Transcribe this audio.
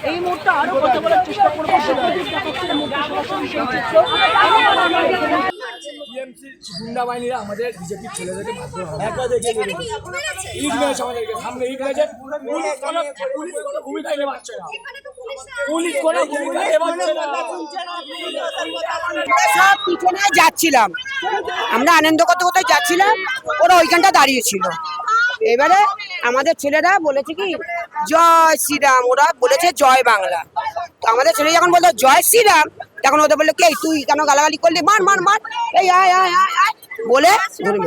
এই মুহূর্তে আরো কথা বলার চেষ্টা করবো। গুন্ডা বাহিনীরা আমাদের বিজেপির ছেলেদেরকে একা দেখিয়ে ইট মেরেছে আমাদেরকে, সামনে ইট মেরেছে। ভূমিকায় নেবাচ্ছে না, পুলিশ কোনো ভূমিকায় নেবাচ্ছে না। সব পিছনে যাচ্ছিলাম, আমরা আনন্দ করতে করতে যাচ্ছিলাম, ওরা ওইখানটা দাঁড়িয়েছিল। এবারে আমাদের ছেলেরা বলেছে কি জয় শ্রীরাম, ওরা বলেছে জয় বাংলা। তো আমাদের ছেলে যখন বললো জয় শ্রীরাম, তখন ওদের বললো কে তুই কেন গালাগালি করলি, মার মার মার, এই আয় আয় আয় আয় বলে ধরে